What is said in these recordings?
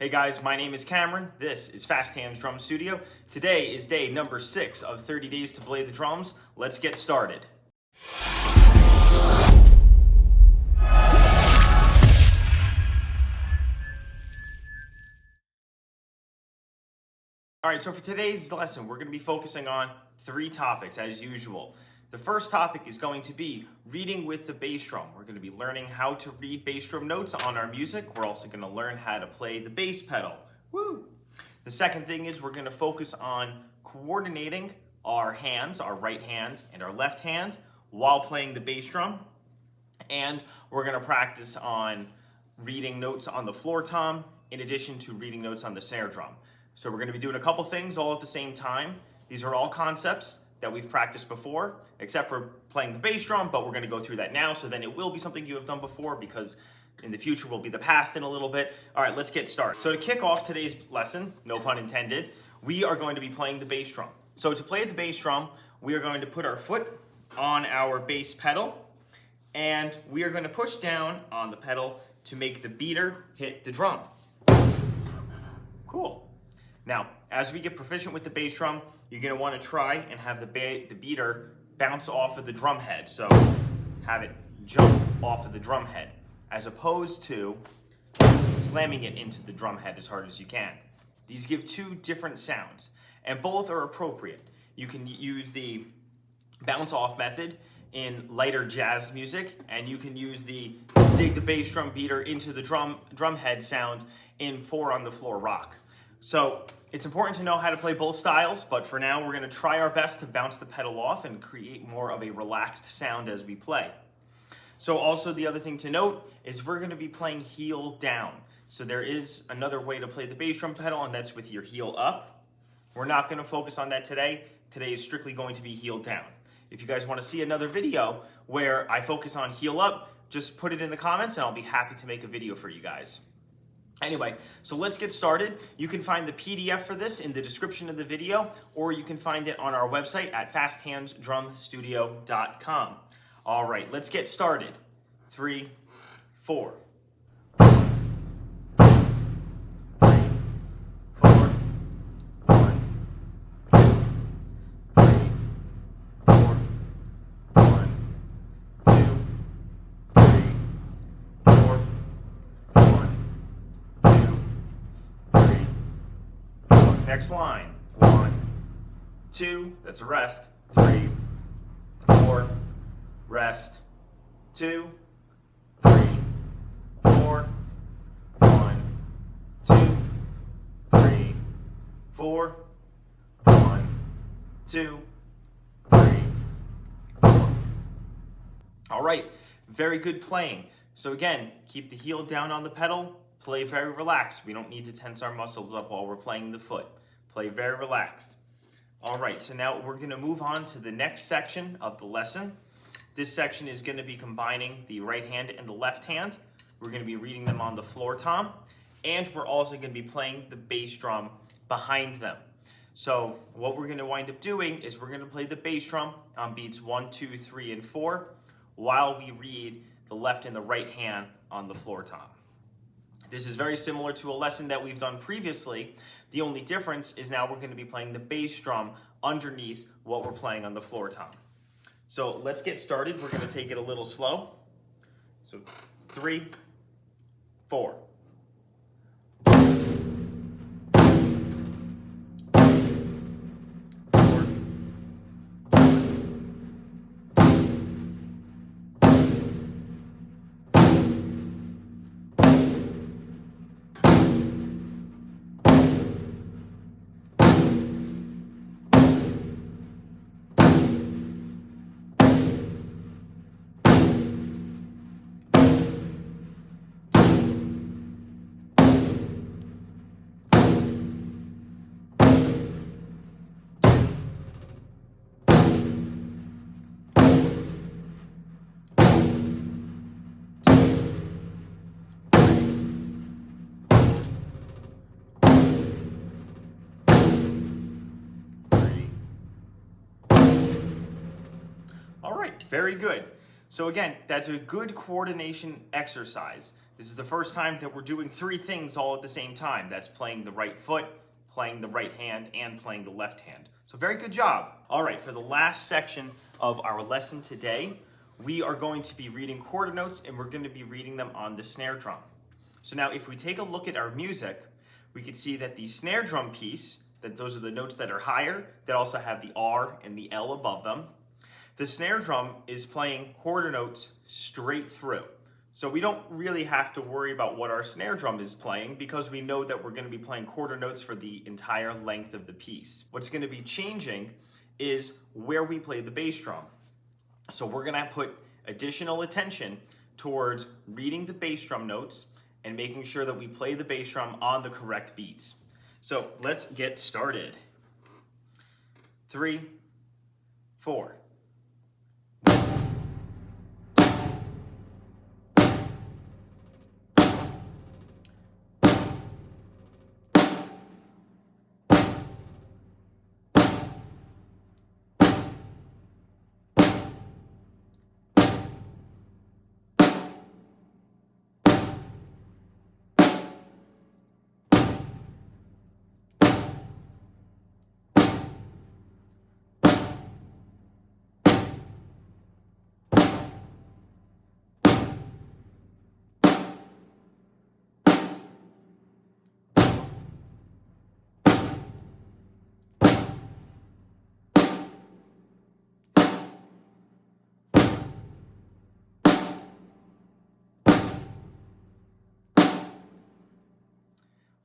Hey guys, my name is Cameron. This is Fast Hands Drum Studio. Today is day number 6 of 30 days to play the drums. Let's get started. Alright, so for today's lesson, we're going to be focusing on 3 topics as usual. The first topic is going to be reading with the bass drum. We're going to be learning how to read bass drum notes on our music. We're also going to learn how to play the bass pedal. Woo! The second thing is we're going to focus on coordinating our hands, our right hand and our left hand, while playing the bass drum. And we're going to practice on reading notes on the floor tom, in addition to reading notes on the snare drum. So we're going to be doing a couple things all at the same time. These are all concepts that we've practiced before, except for playing the bass drum, but we're going to go through that now, so then it will be something you have done before, because in the future will be the past in a little bit. All right, let's get started. So to kick off today's lesson, no pun intended, we are going to be playing the bass drum. So to play the bass drum, we are going to put our foot on our bass pedal, and we are going to push down on the pedal to make the beater hit the drum. Cool. Now, as we get proficient with the bass drum, you're going to want to try and have the beater bounce off of the drum head. So have it jump off of the drum head, as opposed to slamming it into the drum head as hard as you can. These give 2 different sounds, and both are appropriate. You can use the bounce off method in lighter jazz music, and you can use the dig the bass drum beater into the drum head sound in 4 on the floor rock. So it's important to know how to play both styles, but for now we're going to try our best to bounce the pedal off and create more of a relaxed sound as we play. So also the other thing to note is we're going to be playing heel down. So there is another way to play the bass drum pedal, and that's with your heel up. We're not going to focus on that today. Today is strictly going to be heel down. If you guys want to see another video where I focus on heel up, just put it in the comments and I'll be happy to make a video for you guys. Anyway, so let's get started. You can find the PDF for this in the description of the video, or you can find it on our website at fasthandsdrumstudio.com. All right, let's get started. 3, 4. Next line, 1, 2, that's a rest, 3, 4, rest, 2, 3, 4, 1, 2, 3, 4, 1, 2, 3, 4. All right, very good playing. So again, keep the heel down on the pedal, play very relaxed. We don't need to tense our muscles up while we're playing the foot. Play very relaxed. All right, so now we're going to move on to the next section of the lesson. This section is going to be combining the right hand and the left hand. We're going to be reading them on the floor tom, and we're also going to be playing the bass drum behind them. So what we're going to wind up doing is we're going to play the bass drum on beats 1, 2, 3, and 4, while we read the left and the right hand on the floor tom. This is very similar to a lesson that we've done previously. The only difference is now we're going to be playing the bass drum underneath what we're playing on the floor tom. So let's get started. We're going to take it a little slow. So 3, 4. All right, very good. So again, that's a good coordination exercise This is the first time that we're doing 3 things all at the same time. That's playing the right foot, playing the right hand, and playing the left hand. So very good job. All right, for the last section of our lesson today, we are going to be reading quarter notes, and we're going to be reading them on the snare drum. So now if we take a look at our music, we can see that the snare drum piece, that those are the notes that are higher, that also have the R and the L above them. The snare drum is playing quarter notes straight through. So we don't really have to worry about what our snare drum is playing because we know that we're going to be playing quarter notes for the entire length of the piece. What's going to be changing is where we play the bass drum. So we're going to put additional attention towards reading the bass drum notes and making sure that we play the bass drum on the correct beats. So let's get started. 3, 4.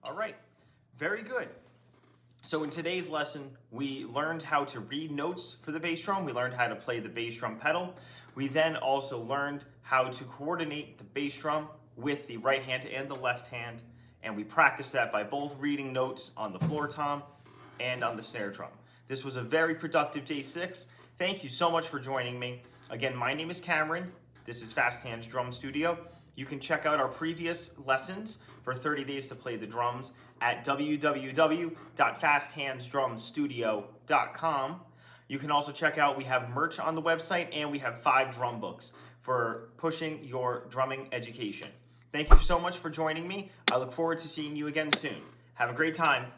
All right, very good. So in today's lesson, we learned how to read notes for the bass drum. We learned how to play the bass drum pedal. We then also learned how to coordinate the bass drum with the right hand and the left hand. And we practiced that by both reading notes on the floor tom and on the snare drum. This was a very productive day 6. Thank you so much for joining me. Again, my name is Cameron. This is Fast Hands Drum Studio. You can check out our previous lessons for 30 days to play the drums at www.fasthandsdrumstudio.com. You can also check out, we have merch on the website, and we have 5 drum books for pushing your drumming education. Thank you so much for joining me. I look forward to seeing you again soon. Have a great time.